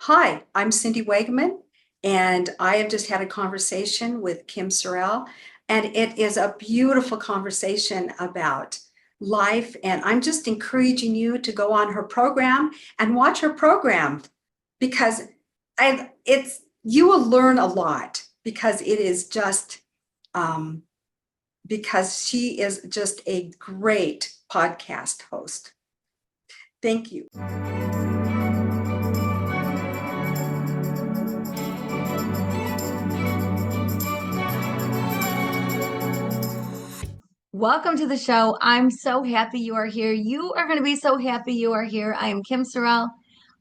Hi, I'm Cindy Wageman, and I have just had a conversation with Kim Sorrelle, and it is a beautiful conversation about life. And I'm just encouraging you to go on her program and watch her program because you will learn a lot because it is just um, because she is just a great podcast host. Thank you. Welcome to the show. I'm so happy you are here. You are going to be so happy you are here. I am Kim Sorrelle.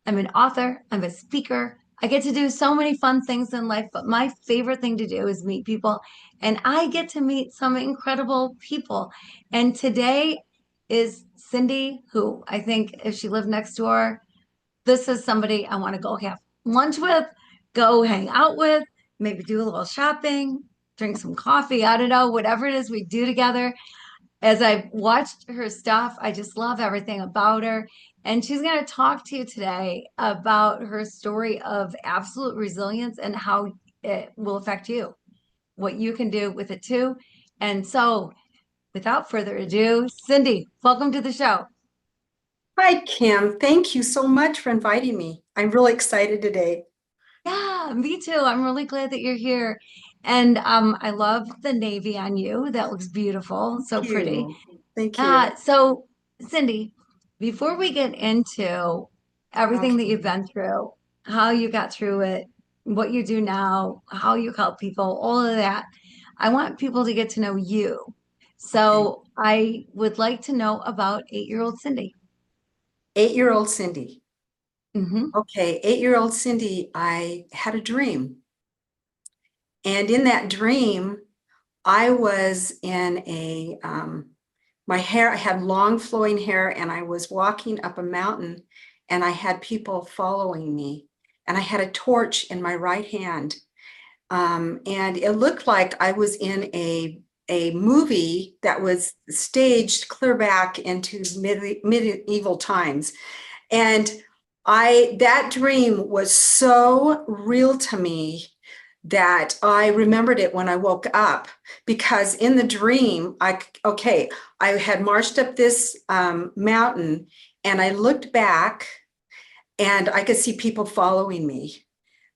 I'm an author. I'm a speaker. I get to do so many fun things in life, but my favorite thing to do is meet people. And I get to meet some incredible people. And today is Cindy, who I think if she lived next door, this is somebody I want to go have lunch with, go hang out with, maybe do a little shopping, drink some coffee. I don't know, whatever it is we do together. As I've watched her stuff, I just love everything about her. And she's going to talk to you today about her story of absolute resilience and how it will affect you, what you can do with it too. And so, without further ado, Cindy, welcome to the show. Hi, Kim. Thank you so much for inviting me. I'm really excited today. Yeah, me too. I'm really glad that you're here. And I love the navy on you. That looks beautiful, so Thank pretty. you. Thank you. So, Cindy, before we get into everything that you've Okay. been through, how you got through it, what you do now, how you help people, all of that, I want people to get to know you. Okay. So, I would like to know about 8-year-old Cindy. 8-year-old Cindy. Hmm. Okay. 8-year-old Cindy, I had a dream. And in that dream, I was in my hair, I had long flowing hair, and I was walking up a mountain, and I had people following me. And I had a torch in my right hand. And it looked like I was in a movie that was staged clear back into medieval times. And that dream was so real to me that I remembered it when I woke up, because in the dream, I had marched up this mountain, and I looked back and I could see people following me,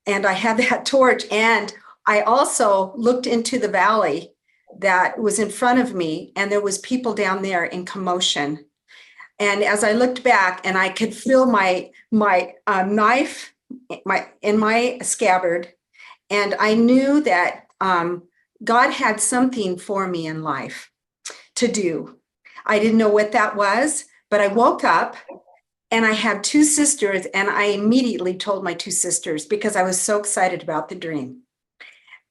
and I had that torch. And I also looked into the valley that was in front of me, and there was people down there in commotion. And as I looked back, and I could feel my knife in my scabbard, and I knew that God had something for me in life to do. I didn't know what that was, but I woke up, and I had two sisters, and I immediately told my two sisters because I was so excited about the dream.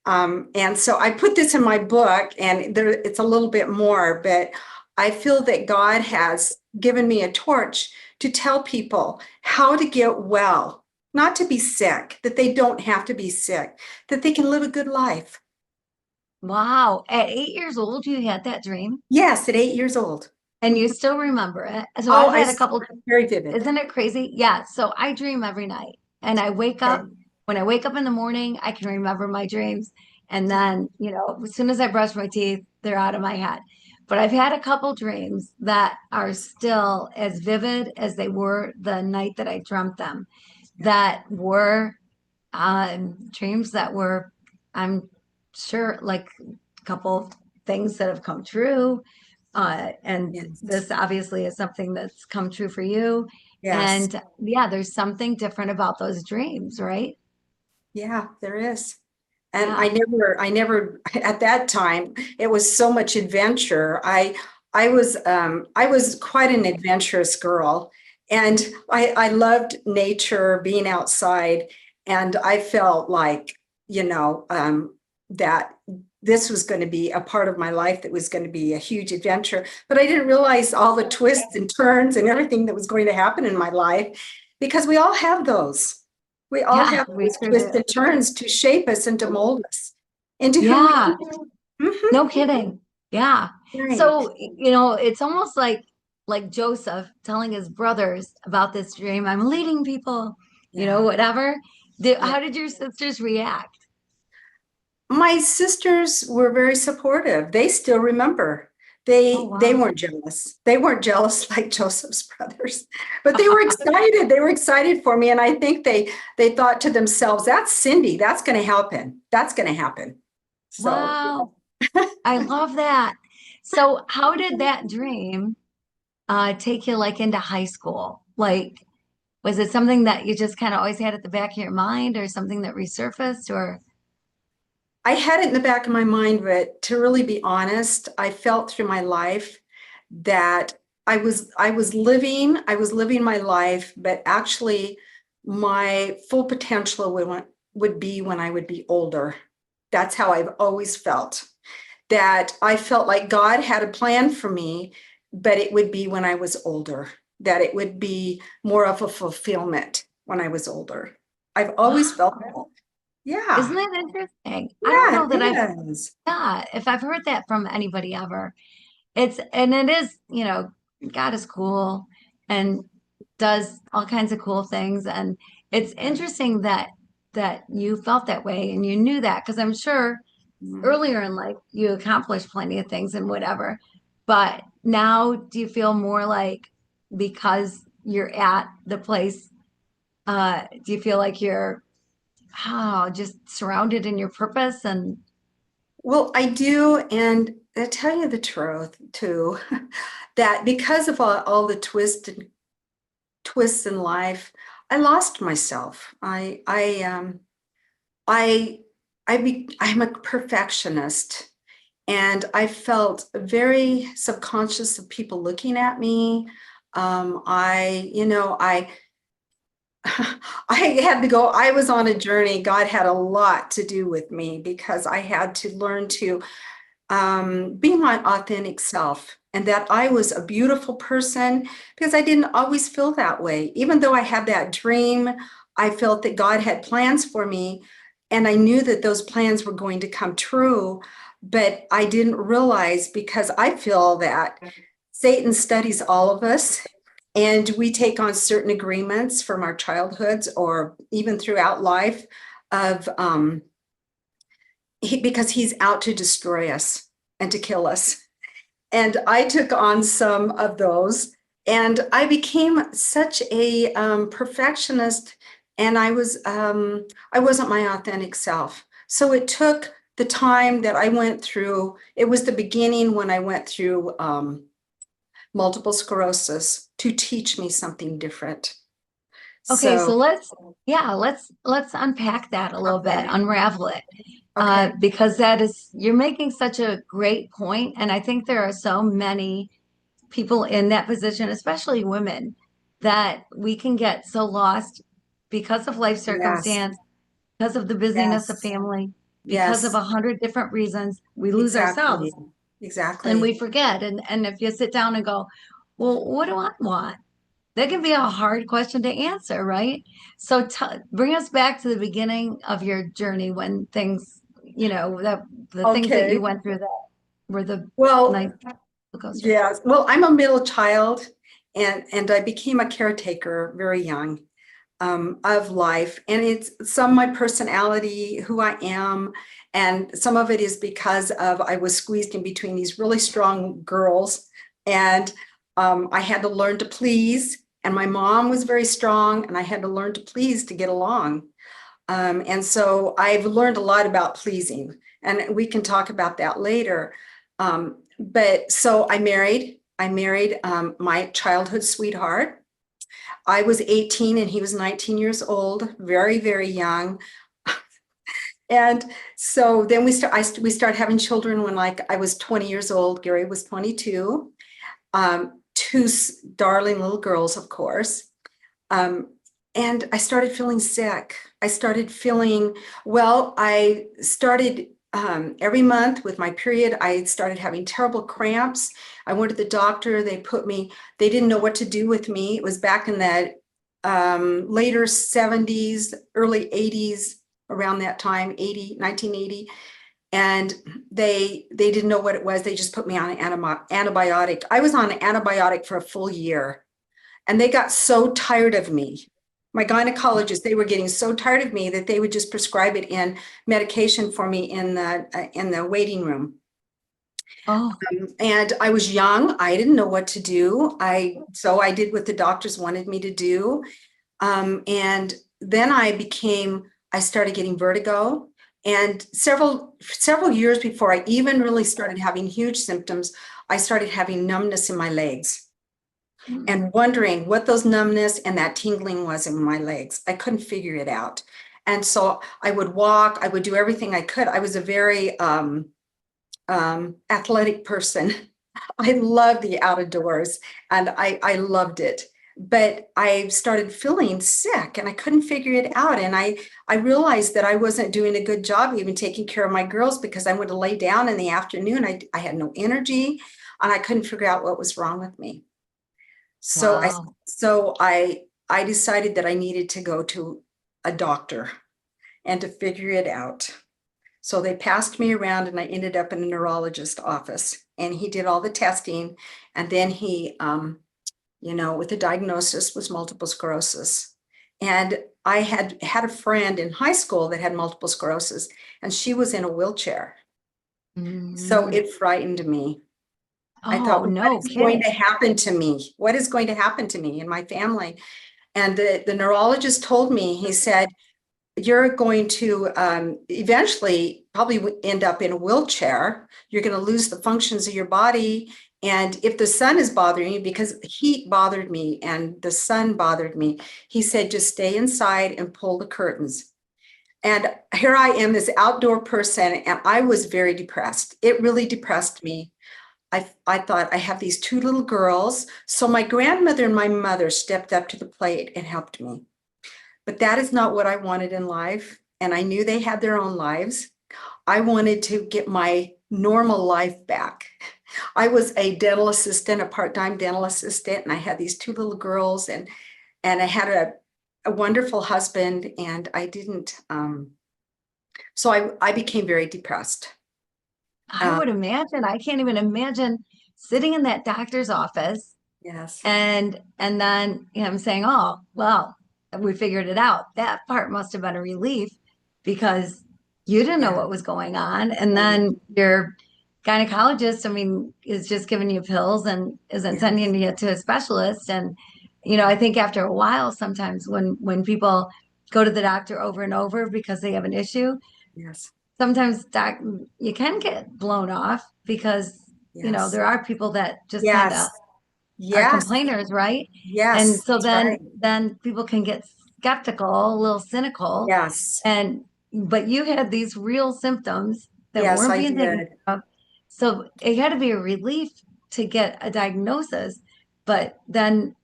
And so I put this in my book, and it's a little bit more, but I feel that God has given me a torch to tell people how to get well, not to be sick, that they don't have to be sick, that they can live a good life. Wow. At 8 years old, you had that dream Yes, at 8 years old. and you still remember it. So Oh, I've had a couple, very vivid. isn't it crazy? Yeah. So I dream every night and I wake Okay. up. When I wake up in the morning, I can remember my dreams. And then, as soon as I brush my teeth, they're out of my head. But I've had a couple dreams that are still as vivid as they were the night that I dreamt them, that were dreams that were, I'm sure, like a couple of things that have come true. And Yes. this obviously is something that's come true for you. Yes. And yeah, there's something different about those dreams, right? Yeah, there is. And Yeah. I never, at that time, it was so much adventure. I was quite an adventurous girl, and I loved nature, being outside, and I felt like, that this was going to be a part of my life that was going to be a huge adventure. But I didn't realize all the twists and turns and everything that was going to happen in my life, because we all have those. We all Yeah, have we those sure twists do. and turns to shape us and to mold us into who we Yeah, are. Mhm. no kidding. Yeah. Right. So, it's almost like Joseph telling his brothers about this dream. I'm leading people Yeah. whatever. Yeah. How did your sisters react? My sisters were very supportive. They still remember. Oh, They wow. weren't jealous. They weren't jealous like Joseph's brothers, but they were excited. They were excited for me, and I think they thought to themselves, "That's Cindy. That's going to happen. That's going to happen." So Wow. I love that. So how did that dream take you like into high school? Like, was it something that you just kind of always had at the back of your mind or something that resurfaced or I had it in the back of my mind, but to really be honest, I felt through my life that I was living my life, but actually my full potential would be when I would be older. That's how I've always felt. That I felt like God had a plan for me, but it would be when I was older, that it would be more of a fulfillment when I was older. I've always felt that. wow, isn't Yeah, that interesting? I don't yeah, know that I've it is. yeah, if I've heard that from anybody ever. It's and it is, God is cool and does all kinds of cool things. And it's interesting that you felt that way and you knew that because I'm sure Mhm. earlier in life you accomplished plenty of things and whatever. But now do you feel more like because you're at the place, do you feel like you're just surrounded in your purpose and Well, I do, and I tell you the truth too, that because of all the twists in life, I lost myself. I I'm a perfectionist, and I felt very subconscious of people looking at me. I I had to go, I was on a journey. God had a lot to do with me because I had to learn to be my authentic self, and that I was a beautiful person because I didn't always feel that way. Even though I had that dream, I felt that God had plans for me, and I knew that those plans were going to come true, but I didn't realize because I feel that Satan studies all of us. And we take on certain agreements from our childhoods or even throughout life of because he's out to destroy us and to kill us. And I took on some of those, and I became such a perfectionist, and I wasn't my authentic self. So it took the time that I went through. It was the beginning when I went through multiple sclerosis to teach me something different. okay, So so let's unpack that a little bit, okay, unravel it. okay, Because you're making such a great point, and I think there are so many people in that position, especially women, that we can get so lost because of life yes, circumstance, because of the busyness of yes, family, because of yes, 100 different reasons, we lose ourselves exactly, and we exactly. forget. And if you sit down and go, well, what do I want? That can be a hard question to answer, right? So bring us back to the beginning of your journey when things, the things that you Okay. went through that were the nice Well, roller coaster. yes. Well, I'm a middle child, and I became a caretaker very young of life. And it's some of my personality, who I am, and some of it is because of I was squeezed in between these really strong girls, and I had to learn to please. And my mom was very strong, and I had to learn to please to get along. And so I've learned a lot about pleasing, and we can talk about that later. But so I married my childhood sweetheart. I was 18 and he was 19 years old, very, very young. And so then we started having children when like I was 20 years old. Gary was 22. Two darling little girls, of course. Um, and I started feeling sick. I started feeling, well, I started every month with my period, I started having terrible cramps. I went to the doctor. They didn't know what to do with me. It was back in that later 70s, early 80s, around that time, 1980. And they didn't know what it was. They just put me on an antibiotic. I was on an antibiotic for a full year, and they got so tired of me. My gynecologist, they were getting so tired of me that they would just prescribe it in medication for me in the waiting room. Oh, And I was young. I didn't know what to do. So I did what the doctors wanted me to do. And then I started getting vertigo. And several years before I even really started having huge symptoms, I started having numbness in my legs and wondering what those numbness and that tingling was in my legs. I couldn't figure it out. And so I would walk, I would do everything I could. I was a very athletic person. I love the outdoors and I loved it. But I started feeling sick and I couldn't figure it out. And I realized that I wasn't doing a good job even taking care of my girls because I would lay down in the afternoon. I had no energy and I couldn't figure out what was wrong with me. So I wow. so I decided that I needed to go to a doctor and to figure it out. So they passed me around and I ended up in a neurologist office and he did all the testing. And then he, with the diagnosis was multiple sclerosis. And I had a friend in high school that had multiple sclerosis and she was in a wheelchair. So Mm. it frightened me. I Oh, thought, what no is going kidding. to happen to me? What is going to happen to me and my family? And the neurologist told me, he said, you're going to eventually probably end up in a wheelchair. You're going to lose the functions of your body. And if the sun is bothering you, because heat bothered me and the sun bothered me, he said, just stay inside and pull the curtains. And here I am, this outdoor person, and I was very depressed. It really depressed me. I thought I have these two little girls. So my grandmother and my mother stepped up to the plate and helped me. But that is not what I wanted in life. And I knew they had their own lives. I wanted to get my normal life back. I was a dental assistant, a part-time dental assistant, and I had these two little girls and I had a wonderful husband and I didn't, so I became very depressed. I Uh, would imagine. I can't even imagine sitting in that doctor's office yes, and then him saying, "Oh, well, we figured it out." That part must have been a relief because you didn't know yeah, what was going on. And right, then your gynecologist, I mean, is just giving you pills and isn't yes, sending you to a specialist. And, I think after a while, sometimes when people go to the doctor over and over because they have an issue, yes, sometimes you can get blown off because, yes, there are people that just kind of yes, are yes, complainers, right? And yes, so that's right. then people can get skeptical, a little cynical, Yes, and but you had these real symptoms that yes, weren't I being taken did. care of. So it had to be a relief to get a diagnosis. But then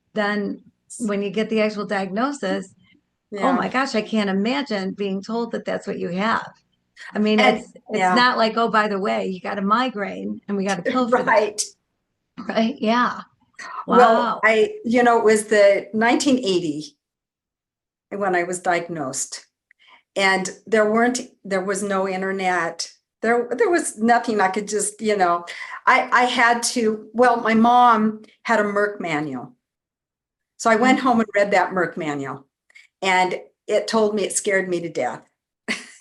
when you get the actual diagnosis, oh Yeah. my gosh, I can't imagine being told that that's what you have. I mean, And it's yeah, not like, oh, by the way, you got a migraine and we got a pill for that, right. right? Yeah. Well, Wow. it was the 1980 when I was diagnosed, and there was no internet. There was nothing I could just, I had to, well, my mom had a Merck manual. So I went home and read that Merck manual, and it scared me to death.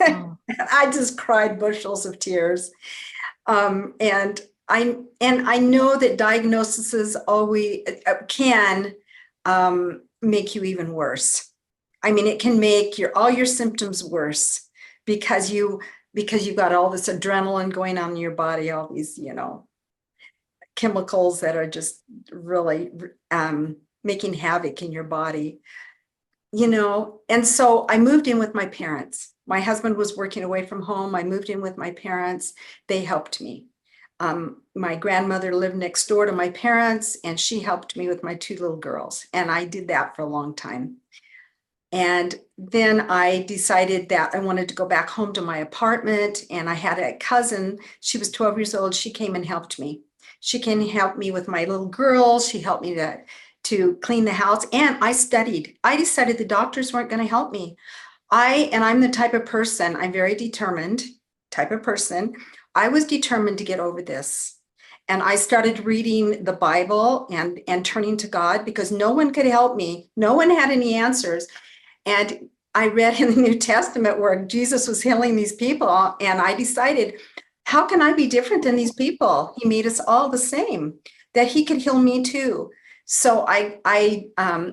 Oh, I just cried bushels of tears. And I know that diagnoses always can make you even worse. I mean, it can make all your symptoms worse because you've got all this adrenaline going on in your body, all these, chemicals that are just really making havoc in your body. And so I moved in with my parents. My husband was working away from home. I moved in with my parents. They helped me. My grandmother lived next door to my parents, and she helped me with my two little girls. And I did that for a long time. And then I decided that I wanted to go back home to my apartment. And I had a cousin, she was 12 years old. She came and helped me. She came and helped me with my little girls. She helped me to clean the house. And I studied. I decided the doctors weren't going to help me. I'm the type of person, I'm very determined type of person. I was determined to get over this. And I started reading the Bible and turning to God because no one could help me. No one had any answers. And I read in the New Testament where Jesus was healing these people, and I decided, how can I be different than these people? He made us all the same, that he could heal me too. So I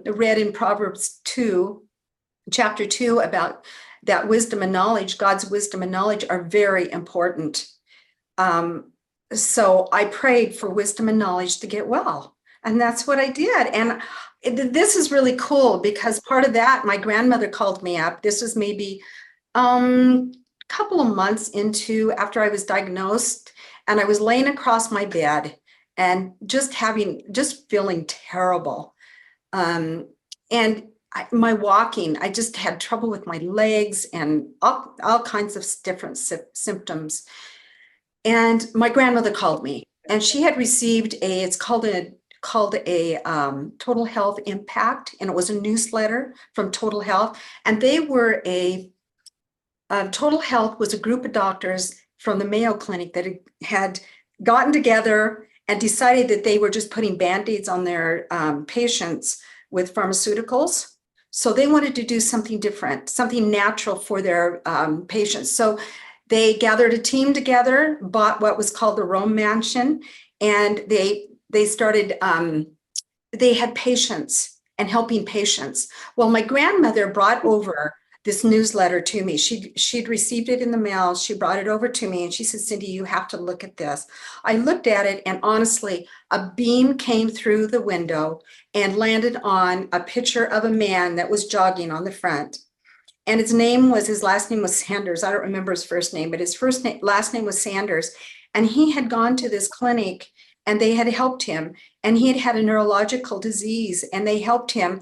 read in Proverbs 2, chapter 2, about that wisdom and knowledge, God's wisdom and knowledge are very important. So I prayed for wisdom and knowledge to get well. And that's what I did. And this is really cool because part of that, my grandmother called me up. This was maybe a couple of months into after I was diagnosed, and I was laying across my bed and just feeling terrible. And my walking, I just had trouble with my legs and all kinds of different symptoms. And my grandmother called me, and she had received it's called a Total Health Impact, and it was a newsletter from Total Health. And they were Total Health was a group of doctors from the Mayo Clinic that had gotten together and decided that they were just putting Band-Aids on their patients with pharmaceuticals. So they wanted to do something different, something natural for their patients. So they gathered a team together, bought what was called the Rome Mansion, and they started, they had patients and helping patients. Well, my grandmother brought over this newsletter to me. She'd received it in the mail. She brought it over to me and she said, Cindy, you have to look at this. I looked at it, and honestly, a beam came through the window and landed on a picture of a man that was jogging on the front. And his last name was Sanders. I don't remember his first name, but his last name was Sanders. And he had gone to this clinic and they had helped him. And he had had a neurological disease and they helped him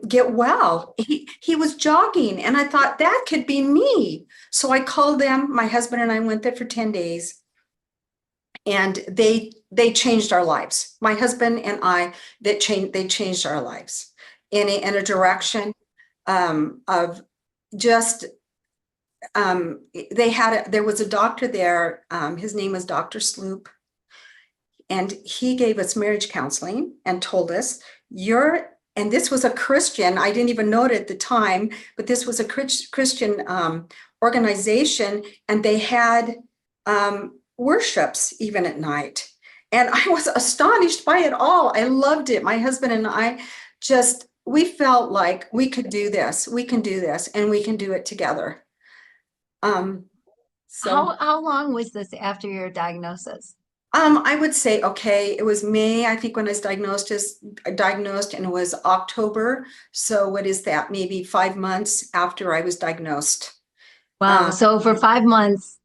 get well. He was jogging, and I thought that could be me. So I called them. My husband and I went there for 10 days, and they changed our lives. My husband and I, they changed our lives in a direction of just there was a doctor there. His name was Dr. Sloop, and he gave us marriage counseling and told us, and this was a Christian, I didn't even know it at the time, but this was a Christian organization, and they had worships even at night. And I was astonished by it all. I loved it. My husband and I we felt like we could do this. We can do this, and we can do it together. So How long was this after your diagnosis? I would say, okay, it was May, I think, when I was diagnosed, and it was October. So what is that? Maybe 5 months after I was diagnosed. Wow. So for 5 months,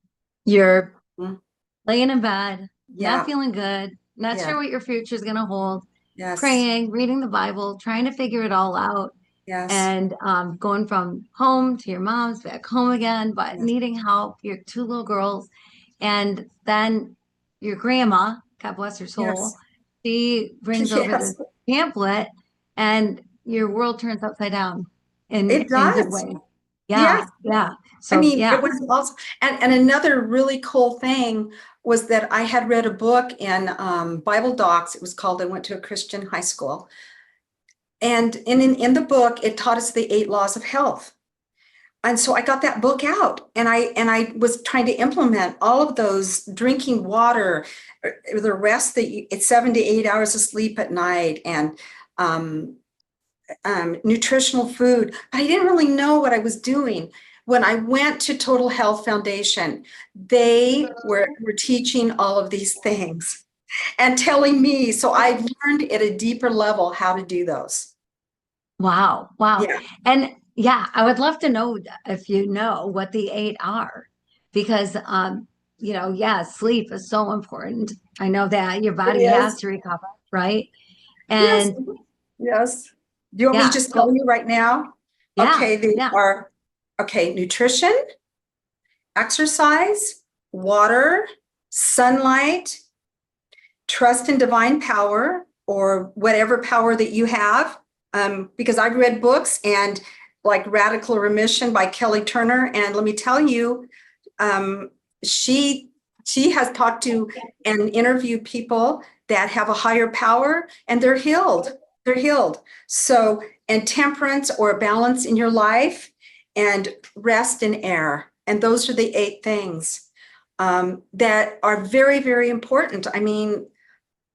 you're Mm, laying in bed, not yeah, feeling good, not yeah, sure what your future is going to hold, yes, praying, reading the Bible, trying to figure it all out, yes, and going from home to your mom's, back home again, but yes, needing help, your two little girls. And then your grandma, God bless her soul, yes, she brings over this yes, pamphlet, and your world turns upside down it in good does. ways. Yes. Yeah, yeah. I So mean, yeah. it was also, and another really cool thing was that I had read a book in Bible Docs. It was called, I went to a Christian high school. And in the book, it taught us the 8 laws of health. And so I got that book out, and I was trying to implement all of those: drinking water, the rest it's 7 to 8 hours of sleep at night, and um, nutritional food. But I didn't really know what I was doing. When I went to Total Health Foundation, they were teaching all of these things and telling me. So I learned at a deeper level how to do those. Wow. Wow. Yeah, And yeah, I would love to know if you know what the eight are, because yeah, sleep is so important. I know that your it body has is. to recover, right? Yes. And Yes. Do you want me to yeah, just tell so you right now? yeah, Okay, they yeah. are, okay, nutrition, exercise, water, sunlight, trust in divine power, or whatever power that you have. Because I've read books and like Radical Remission by Kelly Turner, and let me tell you, um, she she has talked to and interviewed people that have a higher power, and they're healed. They're healed. So, and temperance or balance in your life and rest and air. And those are the 8 things that are very, very important. I mean,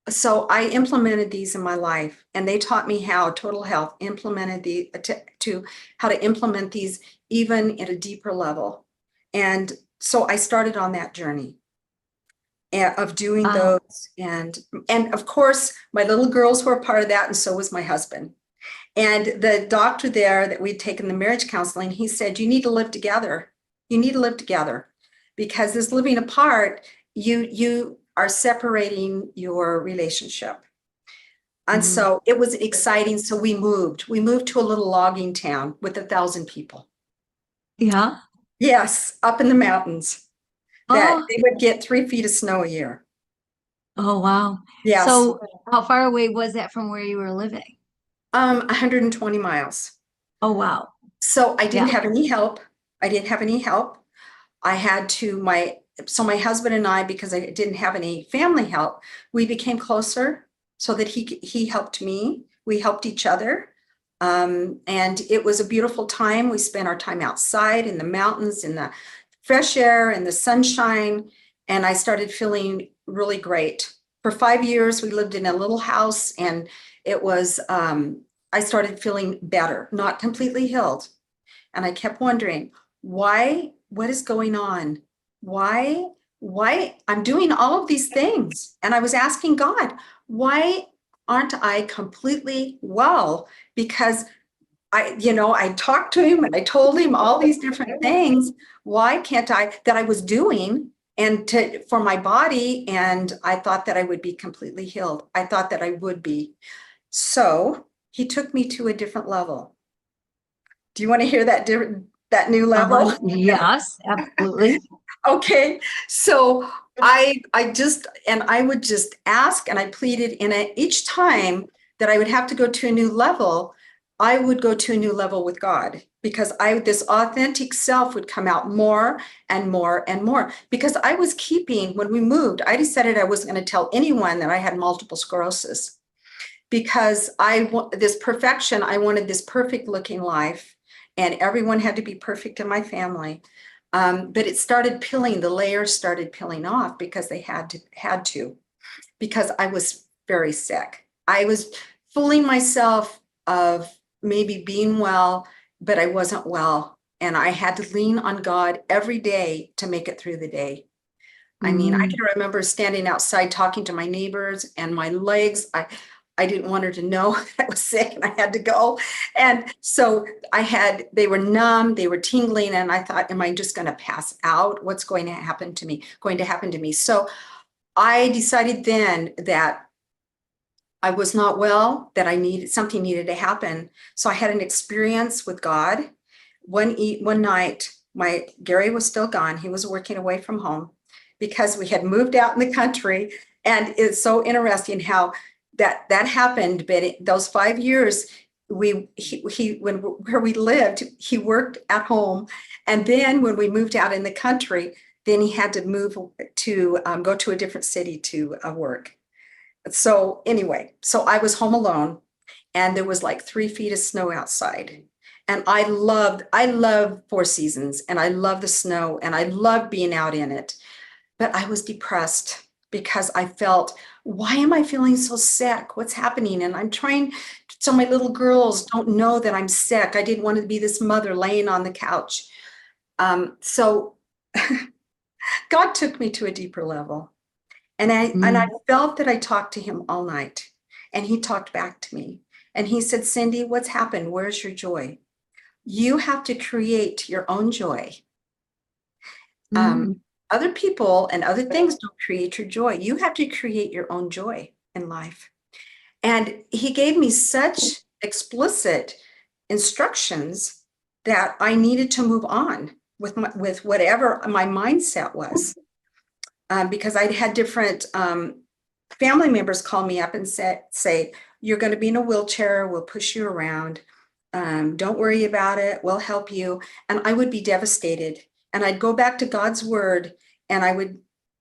so I implemented these in my life, and they taught me how Total Health implemented to how to implement these even at a deeper level. And so I started on that journey of doing Wow. those. And of course, my little girls were a part of that, and so was my husband. And the doctor there that we'd taken the marriage counseling, he said, you need to live together. You need to live together, because this living apart, you are separating your relationship. And Mhm. so it was exciting. So we moved. We moved to a little logging town with 1,000 people. Yeah. Yes, up in the mountains that Oh, they would get 3 feet of snow a year. oh, wow. Yes, So how far away was that from where you were living? 120 miles. Oh, wow. So I didn't Yeah. have any help. I didn't have any help. I had to my husband and I, because I didn't have any family help, we became closer so that he helped me. We helped each other. And it was a beautiful time. We spent our time outside in the mountains, in the fresh air and the sunshine. And I started feeling really great. For 5 years, we lived in a little house, and it was, I started feeling better, not completely healed. And I kept wondering, what is going on? Why I'm doing all of these things? And I was asking God, why aren't I completely well? Because I talked to him and I told him all these different things. Why can't that I was doing for my body? And I thought that I would be completely healed. I thought that I would be. So he took me to a different level. Do you want to hear that new level? Yes, absolutely. Okay. So I would just ask, and I pleaded, and each time that I would have to go to a new level, I would go to a new level with God, because this authentic self would come out more and more and more, because I was keeping, when we moved, I decided I wasn't going to tell anyone that I had multiple sclerosis, because this perfection, I wanted this perfect looking life, and everyone had to be perfect in my family. But the layers started peeling off, because they had to, because I was very sick. I was fooling myself of maybe being well, but I wasn't well. And I had to lean on God every day to make it through the day. I mean, I Mm. can remember standing outside talking to my neighbors, and my legs, I didn't want her to know that I was sick and I had to go. And so they were numb, they were tingling, and I thought, am I just going to pass out? What's going to happen to me? So I decided then that I was not well, that something needed to happen. So I had an experience with God. One night, my Gary was still gone. He was working away from home, because we had moved out in the country. And it's so interesting how that happened. But those 5 years, where we lived, he worked at home. And then when we moved out in the country, then he had to move to go to a different city to work. So anyway, so I was home alone, and there was like 3 feet of snow outside. And I love 4 seasons, and I love the snow, and I love being out in it. But I was depressed, because I felt, why am I feeling so sick? What's happening? And I'm trying, so my little girls don't know that I'm sick. I didn't want to be this mother laying on the couch. So God took me to a deeper level. And I Mm. felt that I talked to him all night, and he talked back to me. And he said, Cindy, what's happened? Where's your joy? You have to create your own joy. Um, Mm. Other people and other things don't create your joy. You have to create your own joy in life. And he gave me such explicit instructions that I needed to move on with whatever my mindset was. Because I'd had different family members call me up and say, you're going to be in a wheelchair, we'll push you around. Don't worry about it, we'll help you. And I would be devastated. And I'd go back to God's word, and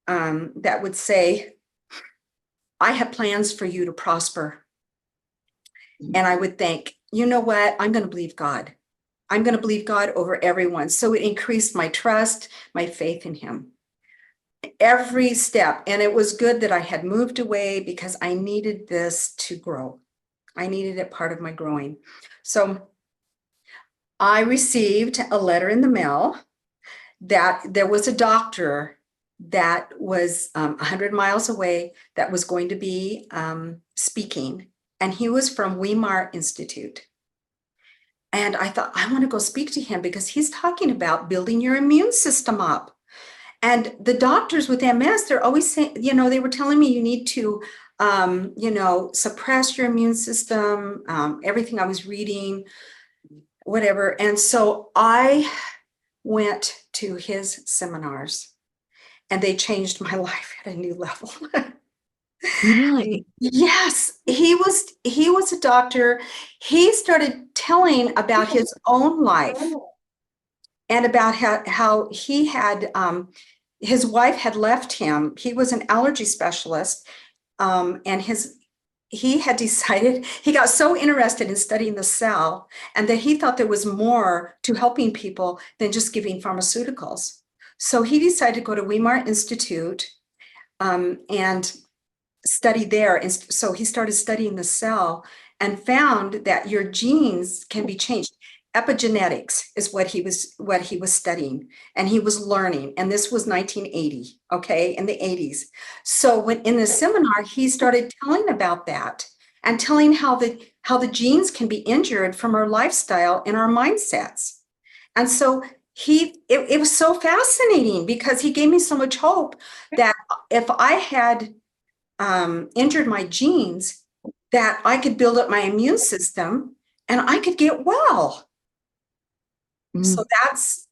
that would say, I have plans for you to prosper. And I would think, you know what? I'm going to believe God. I'm going to believe God over everyone. So it increased my trust, my faith in him every step. And it was good that I had moved away because I needed this to grow. I needed it part of my growing. So I received a letter in the mail that there was a doctor that was 100 miles away that was going to be speaking. And he was from Weimar Institute. And I thought, I want to go speak to him because he's talking about building your immune system up. And the doctors with MS, they're always saying, they were telling me you need to, suppress your immune system, everything I was reading, whatever. And so I went to his seminars and they changed my life at a new level. Really? Yes, he was a doctor. He started telling about his own life and about how he had his wife had left him. He was an allergy specialist, and he had decided, he got so interested in studying the cell and that he thought there was more to helping people than just giving pharmaceuticals. So he decided to go to Weimar Institute and study there. And so he started studying the cell and found that your genes can be changed. Epigenetics is what he was studying and he was learning. And this was 1980, okay, in the 80s. So when in the seminar, he started telling about that and telling how the genes can be injured from our lifestyle and our mindsets. And so it was so fascinating because he gave me so much hope that if I had injured my genes, that I could build up my immune system and I could get well. Mm.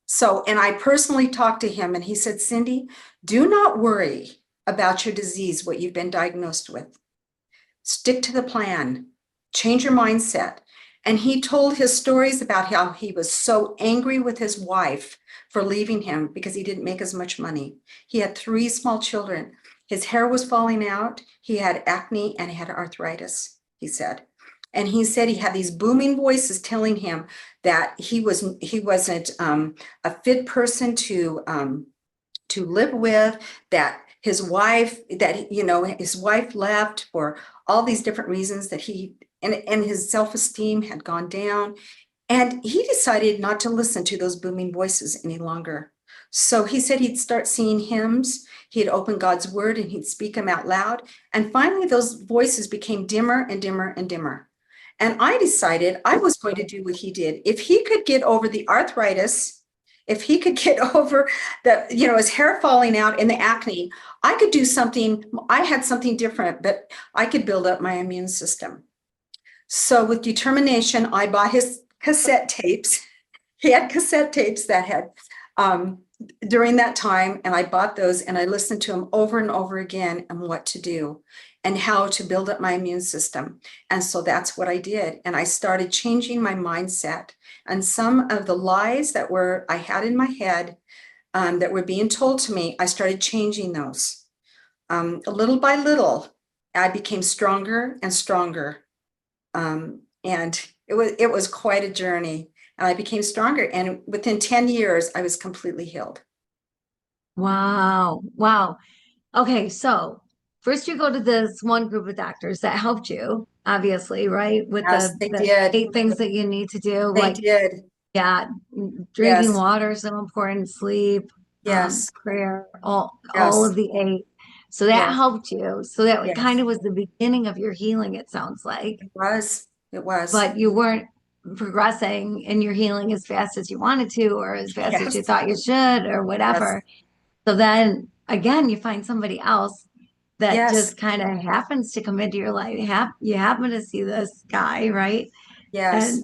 So and I personally talked to him and he said, Cindy, do not worry about your disease, what you've been diagnosed with. Stick to the plan, change your mindset. And he told his stories about how he was so angry with his wife for leaving him because he didn't make as much money. He had 3 small children. His hair was falling out. He had acne and he had arthritis, he said. And he said he had these booming voices telling him that he wasn't a fit person to live with, that his wife left for all these different reasons that and his self-esteem had gone down. And he decided not to listen to those booming voices any longer. So he said he'd start seeing hymns, he'd open God's word and he'd speak them out loud. And finally, those voices became dimmer and dimmer and dimmer. And I decided I was going to do what he did. If he could get over the arthritis, if he could get over his hair falling out and the acne, I could do something. I had something different, but I could build up my immune system. So with determination, I bought his cassette tapes. He had cassette tapes that had during that time, and I bought those and I listened to him over and over again on what to do and how to build up my immune system. And so that's what I did. And I started changing my mindset. And some of the lies that I had in my head that were being told to me, I started changing those. Little by little, I became stronger and stronger. And it was quite a journey. And I became stronger. And within 10 years, I was completely healed. Wow. Wow. Okay, so first you go to this one group of doctors that helped you, obviously, right? With Yes, they the did. 8 things that you need to do, They like, did. yeah, drinking Yes. water is so important, sleep, Yes. prayer, all Yes. of the 8. So that Yes. helped you. So that kind Yes. of was the beginning of your healing, it sounds like. It was. It was. But you weren't progressing in your healing as fast as you wanted to, or as fast as you Yes. thought you should, or Yes. whatever. So then again, you find somebody else that Yes. just kind of happens to come into your life. You happen to see this guy, right? And Yes.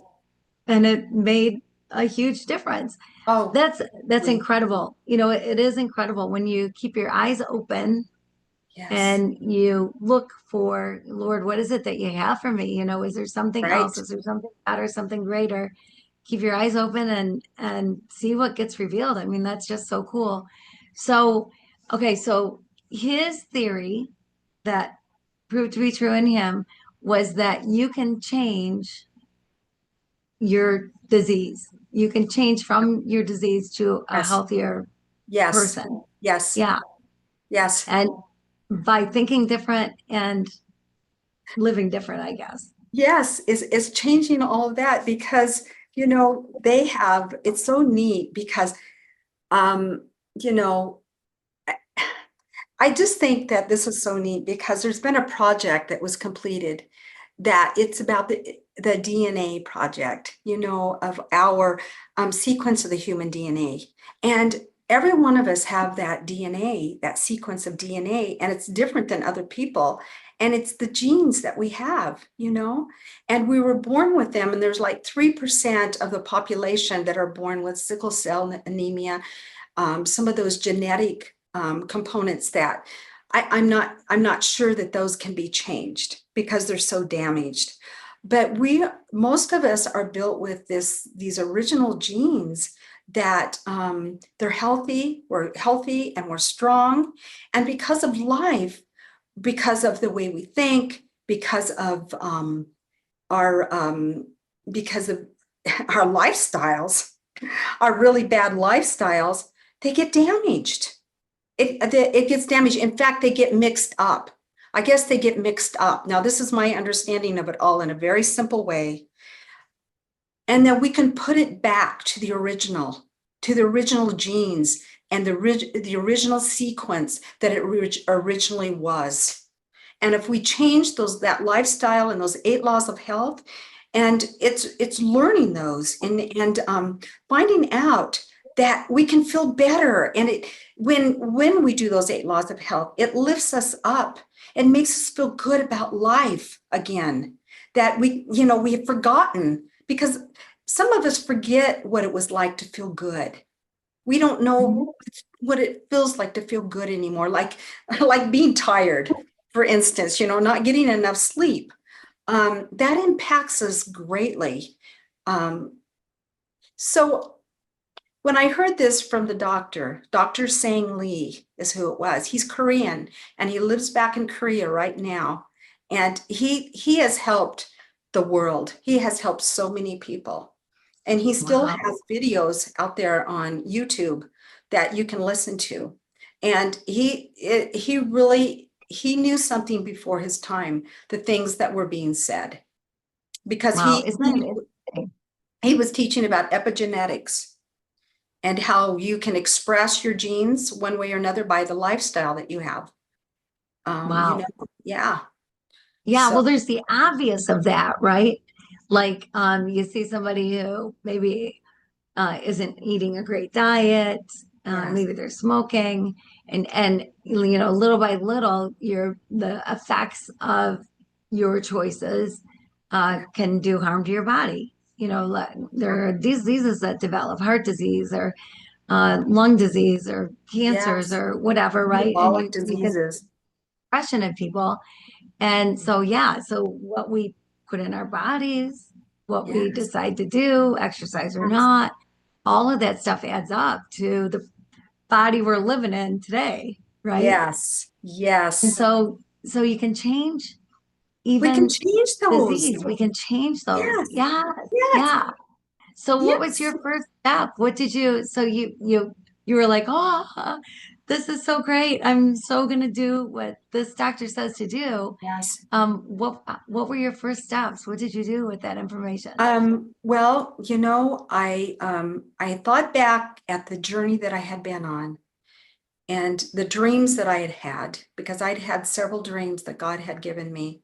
it made a huge difference. Oh, That's really? incredible. It is incredible when you keep your eyes open Yes. and you look for, Lord, what is it that you have for me? Is there something else? Right. Is there something better, something greater? Keep your eyes open and see what gets revealed. I mean, that's just so cool. So, okay, so his theory that proved to be true in him was that you can change your disease. You can change from your disease to a Yes. healthier Yes. person. Yes. Yeah. Yes. And by thinking different and living different, I guess. Yes, is changing all of that because, they have, it's so neat because, um, you know, I just think that this is so neat because there's been a project that was completed that it's about the DNA project, of our sequence of the human DNA. And every one of us have that DNA, that sequence of DNA, and it's different than other people. And it's the genes that we have. And we were born with them. And there's like 3% of the population that are born with sickle cell anemia, some of those genetic components that I'm not sure that those can be changed because they're so damaged. But most of us are built with these original genes that they're healthy, we're healthy and we're strong. And because of life, because of the way we think, because of our because of our lifestyles, our really bad lifestyles, they get damaged. It gets damaged. In fact, they get mixed up. I guess they get mixed up. Now, this is my understanding of it all in a very simple way. And then we can put it back to the original genes and the original sequence that it originally was. And if we change that lifestyle and those 8 laws of health, and it's learning those and finding out that we can feel better. And when we do those 8 laws of health, it lifts us up and makes us feel good about life again. That we have forgotten, because some of us forget what it was like to feel good. We don't know what it feels like to feel good anymore, like being tired, for instance, not getting enough sleep. That impacts us greatly. So when I heard this from the Dr. Sang Lee is who it was. He's Korean and he lives back in Korea right now. And he has helped the world. He has helped so many people. And he still Wow. has videos out there on YouTube that you can listen to. And he knew something before his time, the things that were being said, because Wow. Isn't that interesting? he was teaching about epigenetics and how you can express your genes one way or another by the lifestyle that you have. Wow. Yeah. Yeah, So well, there's the obvious of that, right? Like, you see somebody who maybe isn't eating a great diet, yes, maybe they're smoking, and little by little, the effects of your choices yeah, can do harm to your body. There are diseases that develop, heart disease or lung disease or cancers yes, or whatever, right? And metabolic you can diseases. depression in people. And so, yeah, so what we put in our bodies, what we Yes, decide to do, exercise or yes, not, all of that stuff adds up to the body we're living in today, right? yes, And yes. so you can change We can even change those. disease. We can change those. Yes, Yeah. yes, Yeah. So what was yes, your first step? What did you, so you were like, oh, this is so great. I'm so gonna do what this doctor says to do. yes. What were your first steps? What did you do with that information? Well, I thought back at the journey that I had been on and the dreams that I had had, because I'd had several dreams that God had given me,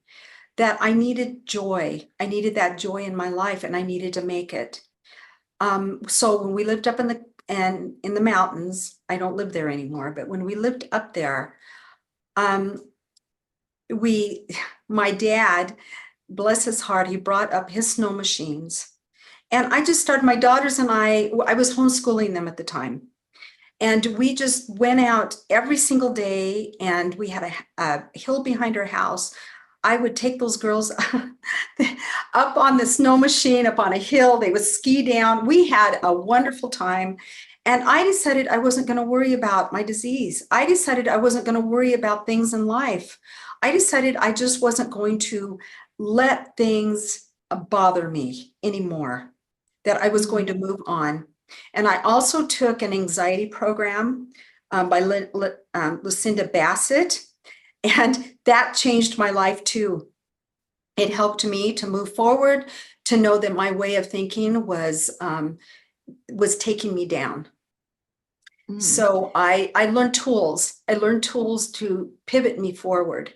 that I needed joy. I needed that joy in my life and I needed to make it. So when we lived up in the mountains, I don't live there anymore, but when we lived up there, um, we, my dad, bless his heart, he brought up his snow machines. And I just started, my daughters and I was homeschooling them at the time. And we just went out every single day and we had a hill behind our house. I would take those girls up on the snow machine, up on a hill. They would ski down. We had a wonderful time. And I decided I wasn't going to worry about my disease. I decided I wasn't going to worry about things in life. I decided I just wasn't going to let things bother me anymore, that I was going to move on. And I also took an anxiety program by Lucinda Bassett, and that changed my life too. It helped me to move forward, to know that my way of thinking was taking me down. Mm. So I learned tools. I learned tools to pivot me forward.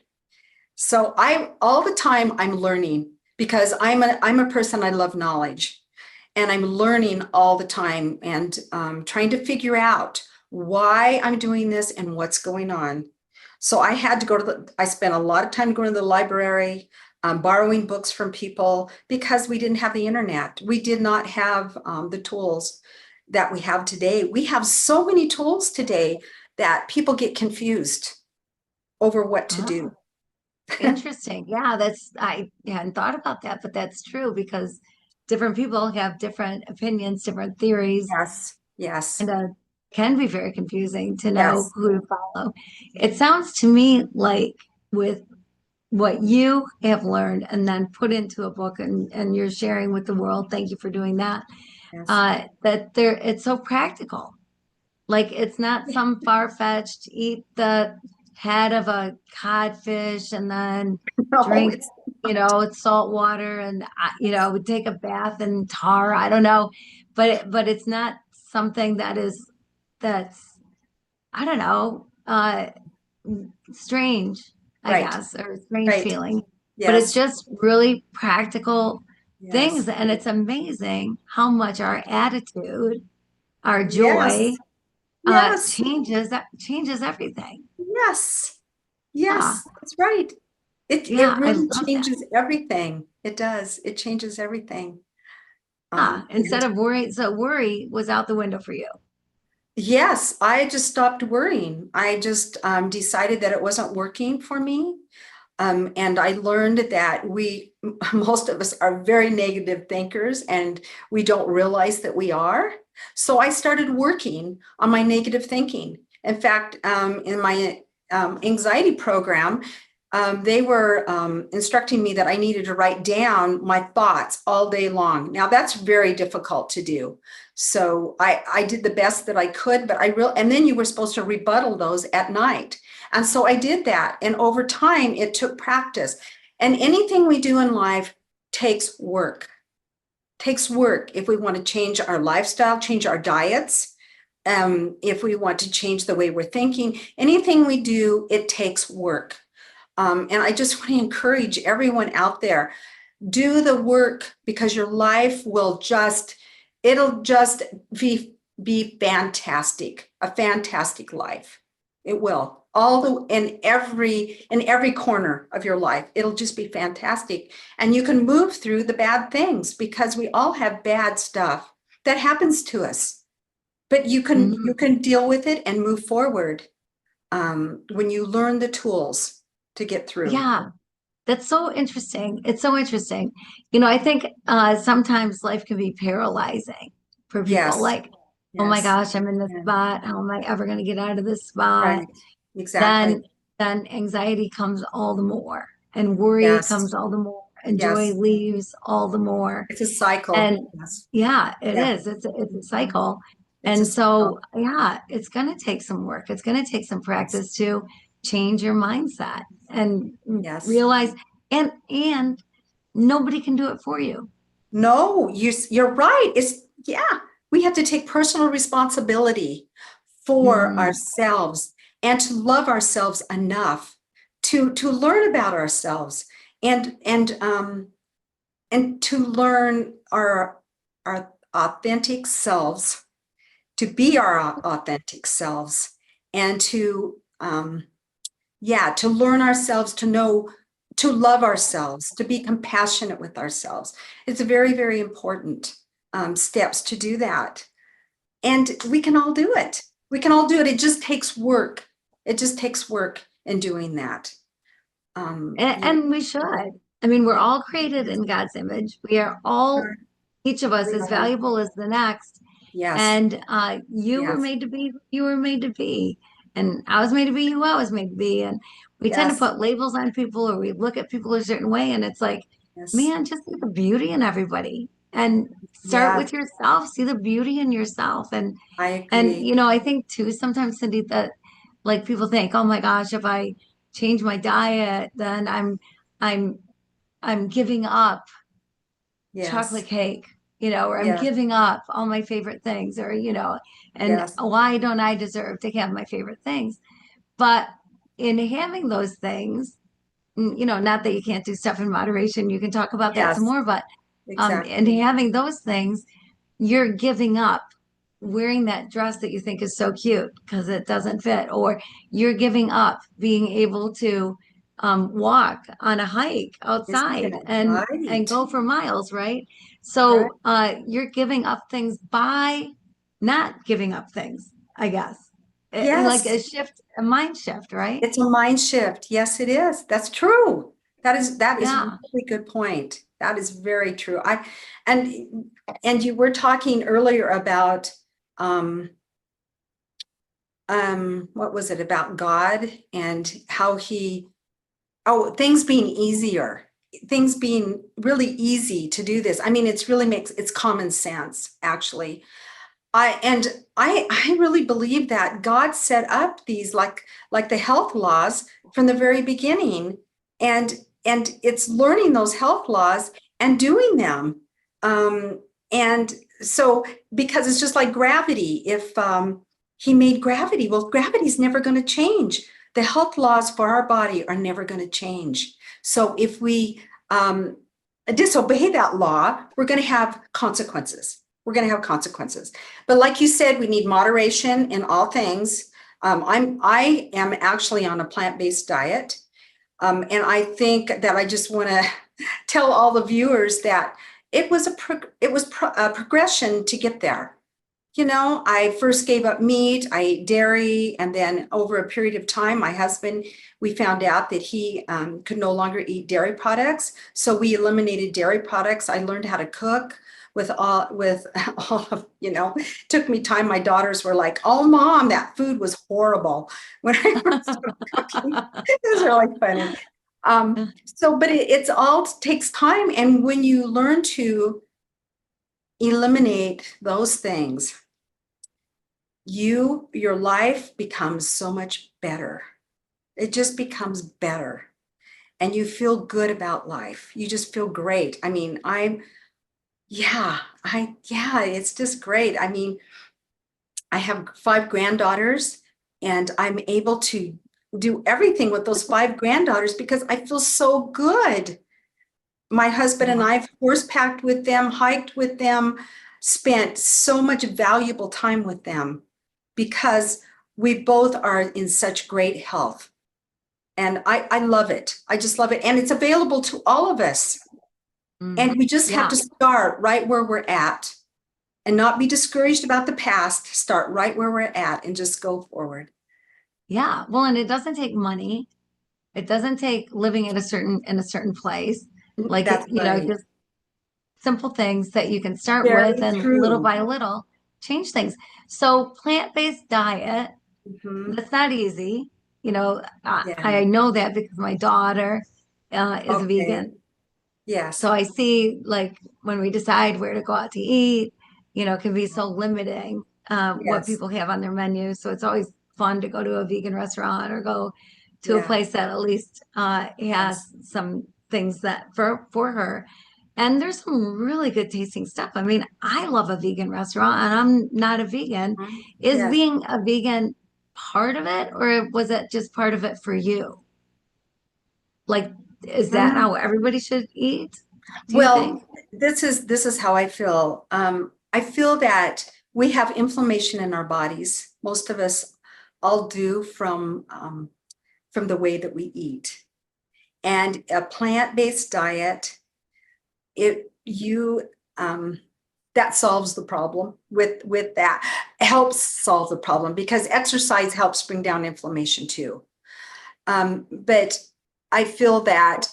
So I all the time I'm learning, because I'm a person, I love knowledge, and I'm learning all the time, and trying to figure out why I'm doing this and what's going on. So I had to I spent a lot of time going to the library, borrowing books from people, because we didn't have the internet. We did not have the tools that we have today. We have so many tools today that people get confused over what to do. Oh, interesting. Yeah, I hadn't thought about that, but that's true because different people have different opinions, different theories, Yes, yes, and can be very confusing to know yes, who to follow. It sounds to me like with what you have learned and then put into a book and you're sharing with the world, thank you for doing that, yes. that it's so practical. Like it's not some far-fetched eat the head of a codfish and then No, drink, it's it's salt water and take a bath in tar. I don't know, but it's not something that's I don't know, strange, I right, guess, or strange right. feeling. But it's Yes, just really practical things, yes, and it's amazing how much our attitude, our joy yes, yes, changes everything. yes, Yeah, yes, that's right. It yeah, I really love that. changes everything. It does. It changes everything. Yeah, instead And of worry, so worry was out the window for you. yes, I just stopped worrying. I just decided that it wasn't working for me. And I learned that most of us are very negative thinkers, and we don't realize that we are. So I started working on my negative thinking. In fact, in my anxiety program, they were instructing me that I needed to write down my thoughts all day long. Now that's very difficult to do. So I did the best that I could, but and then you were supposed to rebuttal those at night. And so I did that. And over time, it took practice. And anything we do in life takes work, takes work. If we want to change our lifestyle, change our diets, if we want to change the way we're thinking, anything we do, it takes work. And I just want to encourage everyone out there, do the work, because your life it'll just be fantastic, a fantastic life. It will. In every corner of your life, it'll just be fantastic. And you can move through the bad things, because we all have bad stuff that happens to us. But you can Mhm. you can deal with it and move forward, when you learn the tools to get through. Yeah, that's so interesting. It's so interesting. I think sometimes life can be paralyzing for people. Yes, Like, oh my yes, gosh, I'm in this yeah, spot. How am I ever going to get out of this spot? right, exactly. Then, then anxiety comes all the more, and worry Yes, comes all the more, and joy yes. leaves all the more. It's a cycle. And Yes. yeah, it Yeah. is. It's a Mhm. cycle. It's a And so, cycle. yeah, it's going to take some work. It's going to take some Yes. practice to change your mindset and Yes. realize and nobody can do it for you. No, you're right. Yeah, we have to take personal responsibility for Mm, ourselves, and to love ourselves enough to learn about ourselves, and to learn our authentic selves, to be our authentic selves, and to learn ourselves, to know, to love ourselves, to be compassionate with ourselves. It's very, very important steps to do that. And we can all do it. We can all do it. It just takes work. It just takes work in doing that. Yeah, and we should. I mean, we're yeah, all created in God's image. We are all, each of us we is are. valuable as the next. Yes, And you were yes, made to be who you were made to be. And I was made to be who I was made to be. And we tend to Yes. put labels on people, or we look at people a certain way. And it's like, Yes. man, just see the beauty in everybody and start Yes. with yourself. See the beauty in yourself. I And agree. I think too, sometimes, Cindy, that like people think, oh my gosh, if I change my diet, then I'm I'm giving up chocolate Yes. cake, or I'm Yes. giving up all my favorite things, or, and Yes. why don't I deserve to have my favorite things? But in having those things, not that you can't do stuff in moderation, you can talk about that some Yes. more, but in Exactly. having those things, you're giving up wearing that dress that you think is so cute because it doesn't fit, or you're giving up being able to walk on a hike Isn't outside that and right? go for miles, right? Right. So you're giving up things by not giving up things, I guess. Like Yes. a shift, a mind shift, right? It's a mind shift. Yes, it is. That's true. That is a Yeah. really good point. That is very true. And and you were talking earlier about um what was it about God and how he things being easier, things being really easy to do this. I mean, it's common sense, actually. I really believe that God set up these like the health laws from the very beginning, and it's learning those health laws and doing them. And so because it's just like gravity, if he made gravity, well, gravity's never going to change. The health laws for our body are never going to change. So if we disobey that law, we're going to have consequences. We're going to have consequences. But like you said, we need moderation in all things. I am actually on a plant-based diet. And I think that I just want to tell all the viewers that it was a progression to get there. I first gave up meat, I ate dairy, and then over a period of time, my husband, we found out that he could no longer eat dairy products. So we eliminated dairy products. I learned how to cook with all of, took me time. My daughters were like, "Oh, mom, that food was horrible." When I first started cooking, it was really funny. But it's all takes time. And when you learn to eliminate those things, your life becomes so much better. It just becomes better. And you feel good about life. You just feel great. I mean, yeah, it's just great. I mean, I have 5 granddaughters, and I'm able to do everything with those 5 granddaughters because I feel so good. My husband and I have horse packed with them, hiked with them, spent so much valuable time with them because we both are in such great health. And I love it. I just love it. And it's available to all of us. Mhm. And we just have Yeah. to start right where we're at and not be discouraged about the past. Start right where we're at and just go forward. Yeah. Well, and it doesn't take money. It doesn't take living at in a certain place. Like That's right. just simple things that you can start with Very and little true. by little change things. So plant-based diet, Mhm. that's not easy. Yeah. I know that because my daughter is a Okay. vegan. So Yes. I see like when we decide where to go out to eat, it can be so limiting what Yes. people have on their menu. So it's always fun to go to a vegan restaurant or go to a Yeah. place that at least has Yes. some things that for her. And there's some really good tasting stuff. I mean, I love a vegan restaurant and I'm not a vegan. Mhm. Is Yes. being a vegan part of it, or was it just part of it for you? Like, is that Mm. how everybody should eat? Do you think? Well, this is how I feel. I feel that we have inflammation in our bodies. Most of us all do from the way that we eat. And a plant-based diet, it you that solves the problem with that, helps solve the problem because exercise helps bring down inflammation too. But I feel that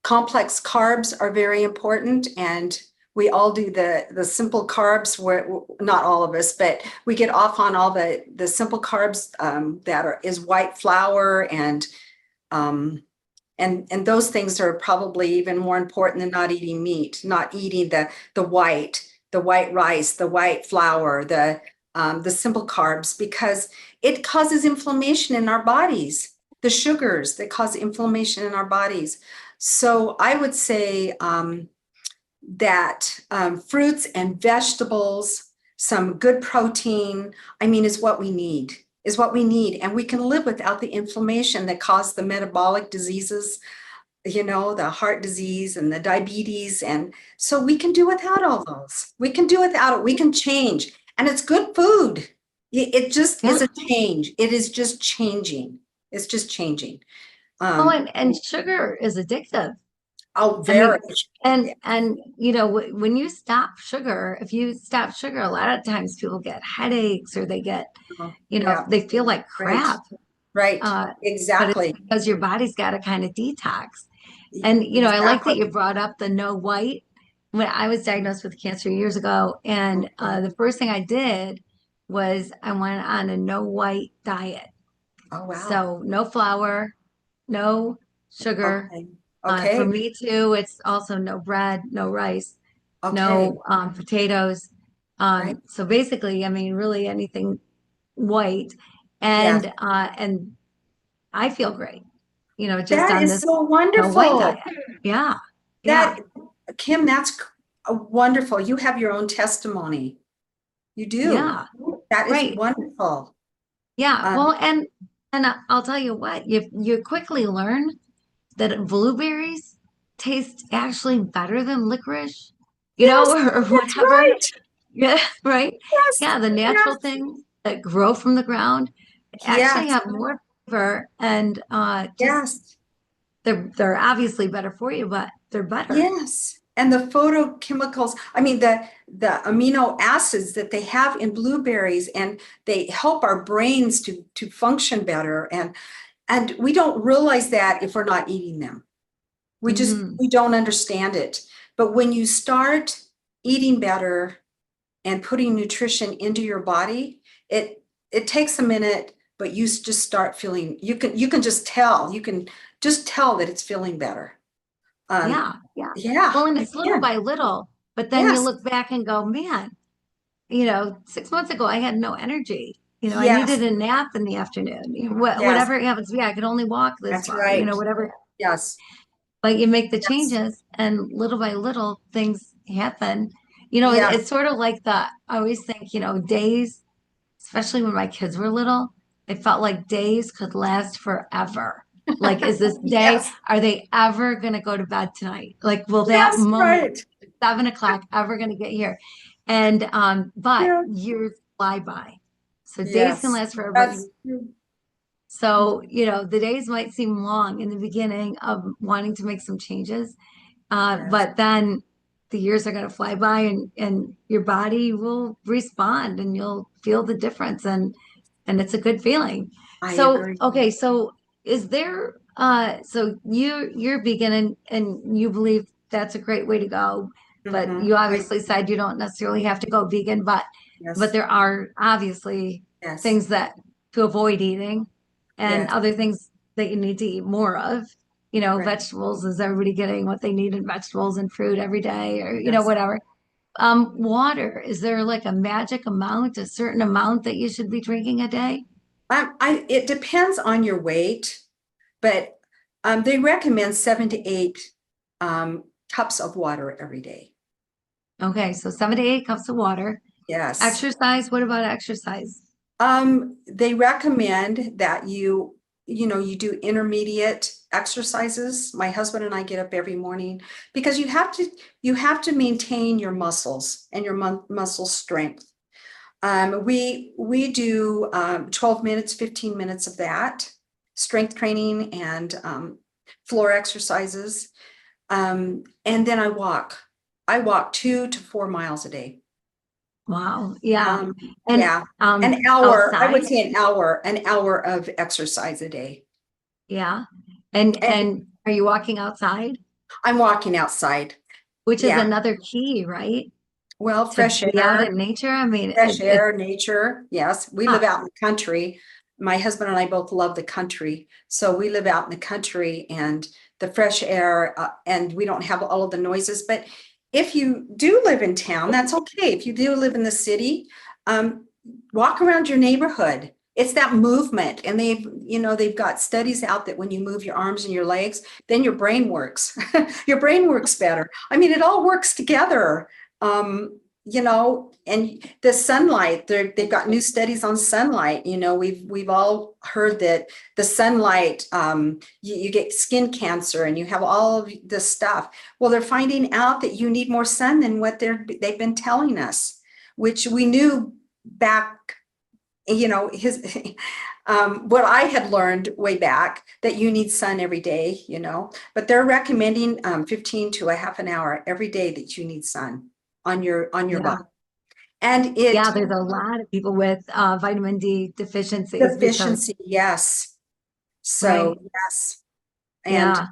complex carbs are very important, and we all do the simple carbs where, not all of us, but we get off on all the simple carbs that is white flour um, and those things are probably even more important than not eating meat, not eating the white rice, the white flour, the simple carbs, because it causes inflammation in our bodies. The sugars that cause inflammation in our bodies. So I would say that fruits and vegetables, some good protein, I mean, is what we need, is what we need. And we can live without the inflammation that cause the metabolic diseases, you know, the heart disease and the diabetes. And so we can do without all those. We can do without it. We can change. And it's good food. It just Yeah. is a change. It is just changing. It's just changing. Oh, Um, and sugar is addictive. oh, I mean, very. and you know, when you stop sugar, if you stop sugar, a lot of times people get headaches or they get, you know, Yeah, they feel like right, crap. right. Uh, but it's Exactly. because your body's got to kind of detox. And you know, I like that Exactly. you brought up the no white. When I was diagnosed with cancer years ago, and Okay. the first thing I did was I went on a no white diet. Oh, wow. So no flour, no sugar. Okay. For Okay. me too, it's also no bread, no rice, Okay. no potatoes. Right. So basically, I mean, really anything white, Yes. and I feel great, you know, just That on is this so no white wonderful. diet. Yeah, yeah, That, Kim, that's wonderful. You have your own testimony. You do. yeah, That is right. wonderful. Yeah. Um, Well, and I'll tell you what, you quickly learn that blueberries taste actually better than licorice, you know, yes, or that's whatever. right. Yeah, right. Yes. Yeah, the natural Yes. things that grow from the ground actually Yes. have more flavor and just Yes. they're obviously better for you, but they're better. Yes. And the photochemicals, I mean, the amino acids that they have in blueberries, and they help our brains to function better. And we don't realize that if we're not eating them. Hmm. We don't understand it. But when you start eating better and putting nutrition into your body, it takes a minute, but just start feeling, you can just tell, you can just tell that it's feeling better. Um, Yeah, yeah. yeah, Well, and you it's little can. by little, but then you Yes, look back and go, man, you know, 6 months ago I had no energy. You know, I yes, needed a nap in the afternoon. yes, Whatever it happens to be, I could only walk this that's far, you right. know, whatever. Yes, But you make the yes, changes and little by little things happen. You know, yes. it's sort of like I always think, you know, days, especially when my kids were little, it felt like days could last forever. Like, is this day, Yes, are they ever going to go to bed tonight? Like, will that yes, moment, right. 7 o'clock, ever going to get here? And, but Yeah, years fly by. So days can yes, last forever. that's true. So, you know, the days might seem long in the beginning of wanting to make some changes, Yes, but then the years are going to fly by and your body will respond and you'll feel the difference and it's a good feeling. I So, agree. okay, so is there so you're vegan and you believe that's a great way to go, but Hmm. you obviously said you don't necessarily have to go vegan, but Yes, there are obviously yes, things that to avoid eating and yes, other things that you need to eat more of. You know, right. vegetables, is everybody getting what they need in vegetables and fruit every day or, you know, Yes. whatever. Water, is there like a magic amount, a certain amount that you should be drinking a day? It depends on your weight, but they recommend 7 to 8 cups of water every day. Okay, so 7 to 8 cups of water. Yes. Exercise, what about exercise? They recommend that you do intermediate exercises. My husband and I get up every morning because you have to maintain your muscles and your muscle strength. We do 12 minutes, 15 minutes of that, strength training and floor exercises. And then I walk. I walk 2 to 4 miles a day. Wow, yeah. And Yeah, an hour, I outside, would say an hour of exercise a day. yeah. And And are you walking outside? I'm walking outside. which is Yeah. another key, right? Well, To fresh be out air. in nature. I mean, Fresh it's air, nature. Yes, we live ah, out in the country. My husband and I both love the country. So we live out in the country and the fresh air, and we don't have all of the noises. But if you do live in town, that's okay. If you do live in the city, um, walk around your neighborhood. It's that movement. And they've got studies out that when you move your arms and your legs, then your brain works. Your brain works better. I mean, it all works together. And the sunlight, they've got new studies on sunlight. We've all heard that the sunlight, you get skin cancer and you have all of this stuff. Well, they're finding out that you need more sun than what they've been telling us, which we knew back, his what I had learned way back, that you need sun every day, but they're recommending 15 to a half an hour every day that you need sun on your yeah. body. And it Yeah, there's a lot of people with vitamin D deficiencies because, deficiency, yes. So right? yes. And Yeah.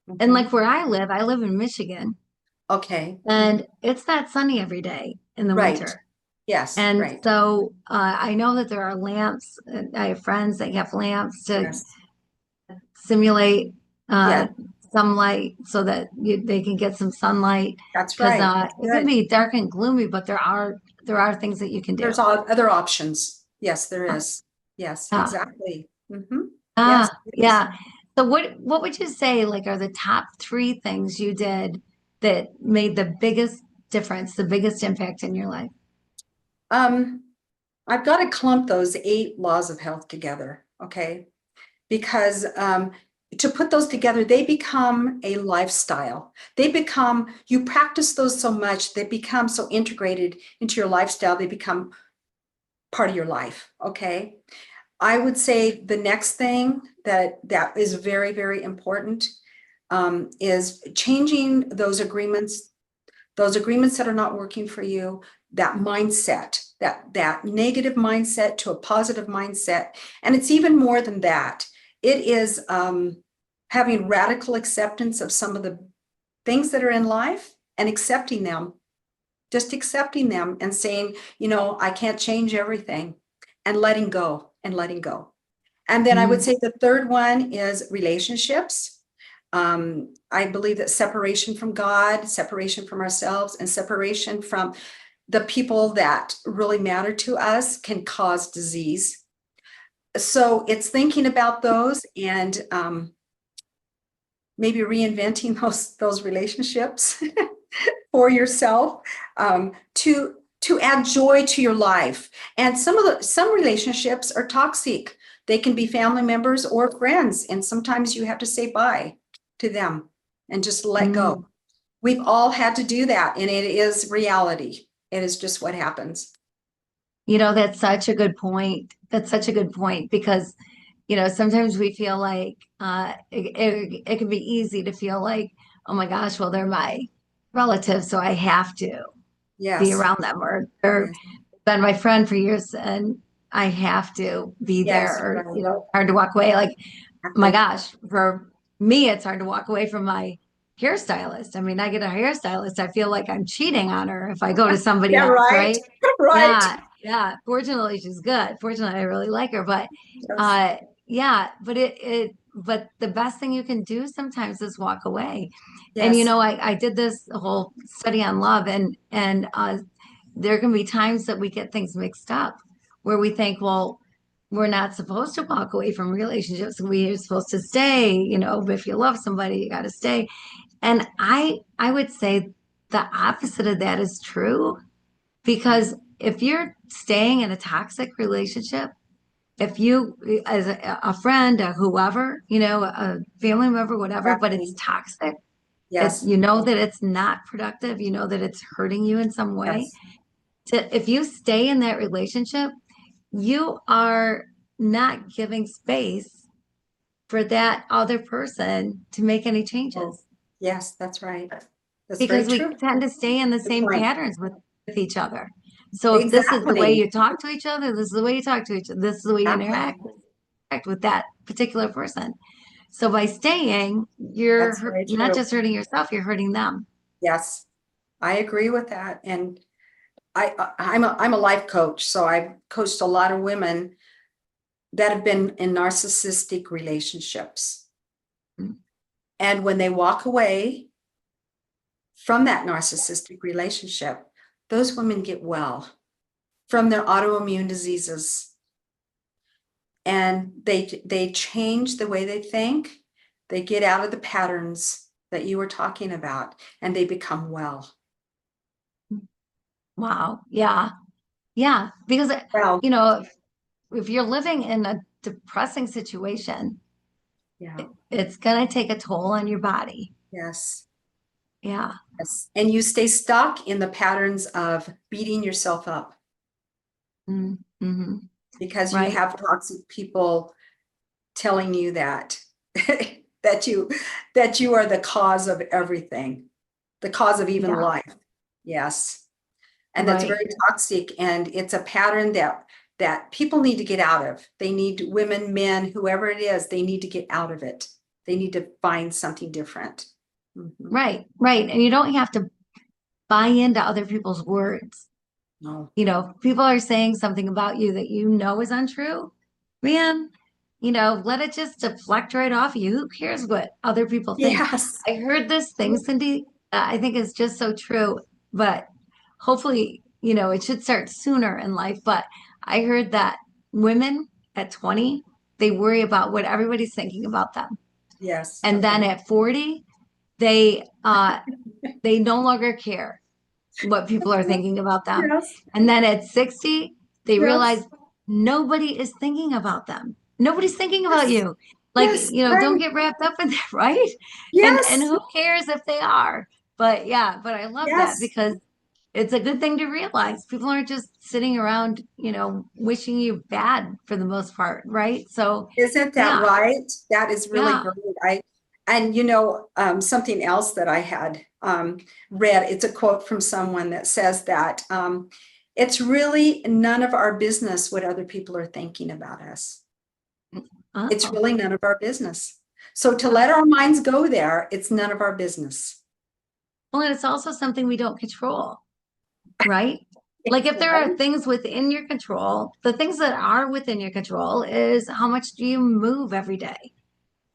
And mhm, like where I live in Michigan, okay. Mhm, and it's not sunny every day in the right. winter. Yes, And right. so I know that there are lamps. I have friends that have lamps to Yes. simulate uh, Yes, sunlight so that they can get some sunlight that's because right. That's it can good. be dark and gloomy, but there are things that you can do. There's all other options. Yes, there is. Yes, Yeah. exactly. Yes, Ah, it is. yeah. So what would you say like are the top three things you did that made the biggest difference, the biggest impact in your life? Um, I've got to clump those 8 laws of health together, okay? Because to put those together, they become a lifestyle. You practice those so much, they become so integrated into your lifestyle, they become part of your life. Okay. I would say the next thing that is very, very important is changing those agreements that are not working for you, that mindset, that negative mindset to a positive mindset. And it's even more than that. It is having radical acceptance of some of the things that are in life and accepting them, just accepting them and saying, I can't change everything, and letting go and letting go. And then I would Mm. say the third one is relationships. I believe that separation from God, separation from ourselves, and separation from the people that really matter to us can cause disease. So it's thinking about those and maybe reinventing those relationships for yourself, to add joy to your life. And some relationships are toxic. They can be family members or friends, and sometimes you have to say bye to them and just let Mm. go. We've all had to do that, and it is reality. It is just what happens. That's such a good point. That's such a good point because, sometimes we feel like it can be easy to feel like, oh my gosh, well, they're my relatives, so I have to be Yes, around them, or they're yes, been my friend for years and I have to be there, yes, or, right, hard to walk away. Like, my exactly. gosh, for me, it's hard to walk away from my hairstylist. I mean, I get a hairstylist, I feel like I'm cheating on her if I go to somebody Yeah, else, right, right? right. Yeah, yeah. Fortunately, she's good. Fortunately, I really like her. But Yes, yeah, but the best thing you can do sometimes is walk away. And yes, I did this whole study on love, and there can be times that we get things mixed up where we think, well, we're not supposed to walk away from relationships. We're supposed to stay, if you love somebody, you got to stay. And I would say the opposite of that is true, because if you're staying in a toxic relationship, if you, as a friend, or whoever, a family member, whatever, but it's exactly. toxic, Yes, that it's not productive, that it's hurting you in some way. yes. If you stay in that relationship, you are not giving space for that other person to make any Oh, changes, yes, that's right. That's very because we true. tend to stay in the Good same point. patterns with each other. So if this is the way Exactly. you talk to each other, this is the way you talk to each other, this is the way you Exactly. interact with that particular person. So by staying, That's very not true. just hurting yourself, you're hurting them. Yes, I agree with that. And I'm a life coach, so I've coached a lot of women that have been in narcissistic relationships. Mm. And when they walk away from that narcissistic relationship, those women get well from their autoimmune diseases. And they change the way they think. They get out of the patterns that you were talking about, and they become well. Wow. Yeah. Yeah. Because, Well, you know, if you're living in a depressing situation, yeah, it's going to take a toll on your body. yes, Yeah. yes. And you stay stuck in the patterns of beating yourself up Mm-hmm. because you Right. have toxic people telling you that that you that you are the cause of everything, the cause of even Yeah. life. Yes. And that's Right. very toxic, and it's a pattern that people need to get out of. They need, women, men, whoever it is, they need to get out of it. They need to find something different. Mhm. Right. Right. And you don't have to buy into other people's words. No. People are saying something about you that you know is untrue, man, let it just deflect right off you. Who cares what other people think? Yes. I heard this thing, Cindy, I think is just so true, but hopefully, it should start sooner in life. But I heard that women at 20, they worry about what everybody's thinking about them. Yes. And then Okay. at 40, they no longer care what people are thinking about them. Yes. And then at 60, they realize Yes. nobody is thinking about them. Nobody's thinking about Yes. you. Like, Yes. don't Right. get wrapped up in that, right? And Yes. who cares if they are? But yeah, but I love that Yes. because it's a good thing to realize. People aren't just sitting around, wishing you bad for the most part, right? So Isn't that yeah, right? That is really yeah. great. And something else that I had read, it's a quote from someone that says that it's really none of our business what other people are thinking about us. It's Oh, really none of our business. So to yeah. let our minds go there, it's none of our business. Well, and it's also something we don't control. Right? Like if there are Right? things within your control, the things that are within your control is how much do you move every day?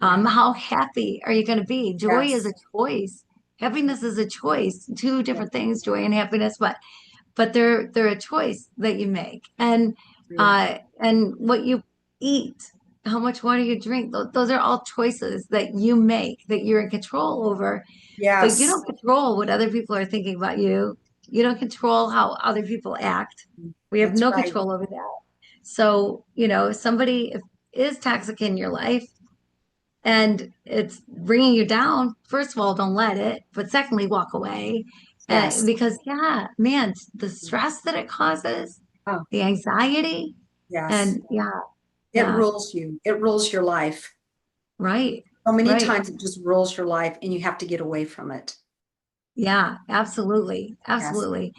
Yeah. How happy are you going to be? Joy is a Yes. choice. Happiness is a choice. Two Yes. different things, joy and happiness, but they're a choice that you make. True. And what you eat, how much water you drink, those are all choices that you make that you're in control over, but you Yes. don't control what other people are thinking about you. You don't control how other people act. We have That's no right. control over that. So, if somebody is toxic in your life and it's bringing you down, first of all, don't let it. But secondly, walk away. Yes. Because, yeah, man, the stress that it causes, Oh, the anxiety, yes. and yeah, It yeah, rules you. It rules your life. right, So many right. times it just rules your life and you have to get away from it. Yeah, absolutely. Yes. Absolutely.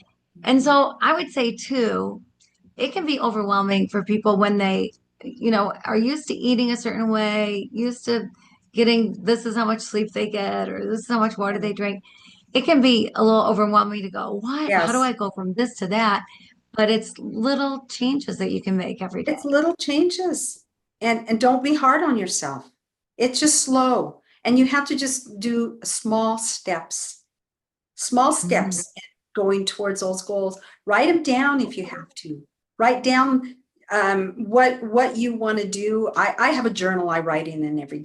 And so I would say too, it can be overwhelming for people when they, are used to eating a certain way, used to getting this is how much sleep they get, or this is how much water Yeah. they drink. It can be a little overwhelming to go, what? How do Yes. I go from this to that? But it's little changes that you can make every day. It's little changes, and don't be hard on yourself. It's just slow, and you have to just do small Mhm. steps going towards those goals. Write them down if you have to. Write down what you want to do. I have a journal I write in every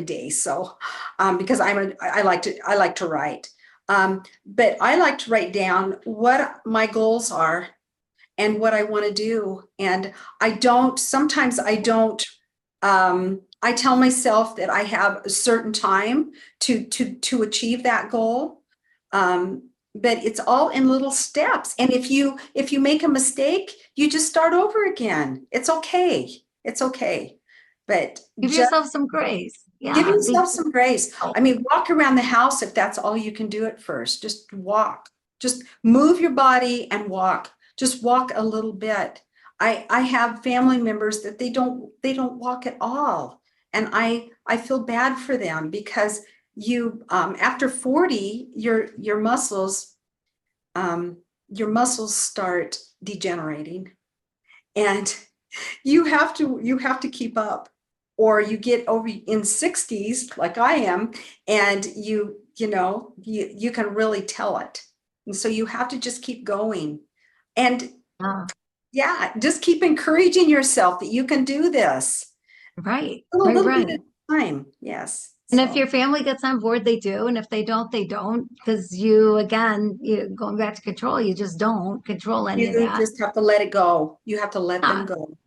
day. So because I like to write. But I like to write down what my goals are and what I want to do. And sometimes I don't, I tell myself that I have a certain time to achieve that goal. But it's all in little steps. And if you make a mistake, you just start over again. It's okay. It's okay. But Give just yourself some grace. give Yeah. yourself some grace. I mean, walk around the house if that's all you can do at first. Just walk. Just move your body and walk. Just walk a little bit. I have family members that they don't walk at all. And I feel bad for them because you after 40, your muscles start degenerating, and you have to keep up, or you get over in 60s like I am, and you can really tell it. And so you have to just keep going. And Ah, yeah, just keep encouraging yourself that you can do this. right, A right, little bit right. at a time. Yes. And if So your family gets on board, they do. And if they don't, they don't. Because you, again, you going back to control, you just don't control any of you that. just have to let it go. You have to let them Yeah. go.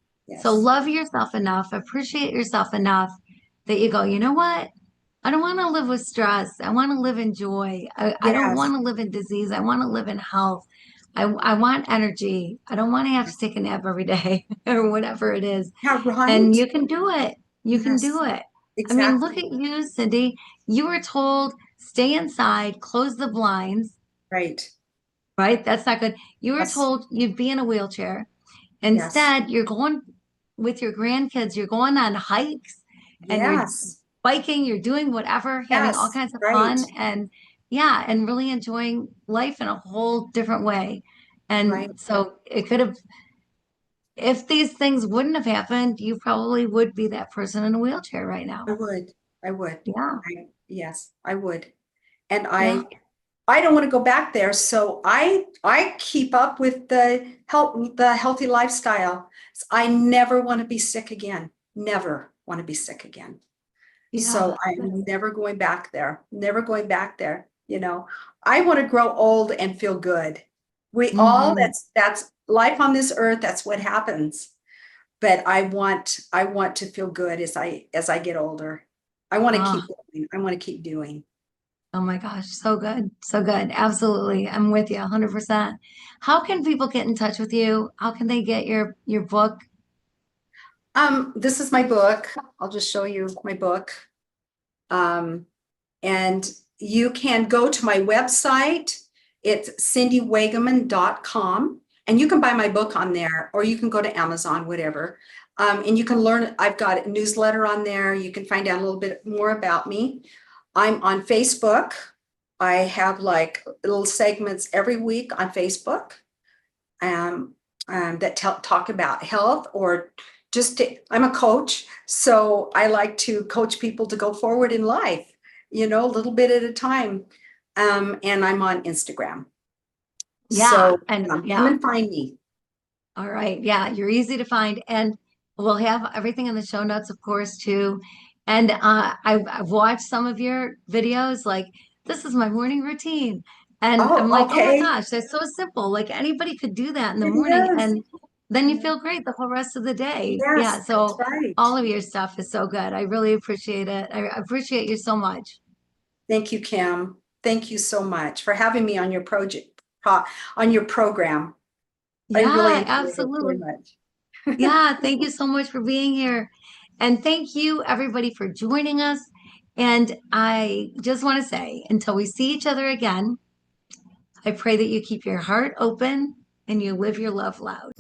So Yes. love yourself enough, appreciate yourself enough that you go, you know what? I don't want to live with stress. I want to live in joy. I don't Yes. want to live in disease. I want to live in health. I want energy. I don't want to have to take a nap every day or whatever it is. Yeah, And right. you can do it. You can Yes, do it. I mean, look exactly. at you, Cindy. You were told stay inside, close the blinds, Right. right? That's not good. You were Yes. told you'd be in a wheelchair. Yes. Instead, you're going with your grandkids, you're going on hikes and you're Yes. biking, you're doing whatever, having all Yes. kinds of Right. fun and yeah, and really enjoying life in a whole different way. And Right. so it could have, if these things wouldn't have happened, you probably would be that person in a wheelchair right I now. would. I would. Yeah. Yes, I would. And Yeah. I don't want to go back there. So I keep up with the healthy lifestyle. I never want to be sick again. Never want to be sick again. So Yeah. I'm never going back there. Never going back there. I want to grow old and feel good. We all, Hmm. that's life on this earth. That's what happens. But I want to feel good as I get older. I want to keep Ah, going. I want to keep doing. oh my gosh. So good. So good. Absolutely. I'm with you 100%. How can people get in touch with you? How can they get your book? This is my book. I'll just show you my book. Um, and you can go to my website. It's cindywageman.com, and you can buy my book on there, or you can go to Amazon, whatever. And you can learn, I've got a newsletter on there. You can find out a little bit more about me. I'm on Facebook. I have like little segments every week on Facebook. um, that talk about health, or I'm a coach, so I like to coach people to go forward in life, a little bit at a time. And I'm on Instagram. Yeah. So And come yeah. and find me. All right. Yeah. You're easy to find. And we'll have everything in the show notes, of course, too. And I've watched some of your videos, like, this is my morning routine. And I'm Oh, like, oh my okay. gosh, that's so simple. Like anybody could do that in the It morning. is. And then you feel great the whole rest of the day. Yes, Yeah. that's So right. all of your stuff is so good. I really appreciate it. I appreciate you so much. Thank you, Kim. Thank you so much for having me on your on your program. I really Yeah, enjoyed it very absolutely. much. Yeah, thank you so much for being here. And thank you, everybody, for joining us. And I just want to say, until we see each other again, I pray that you keep your heart open and you live your love loud.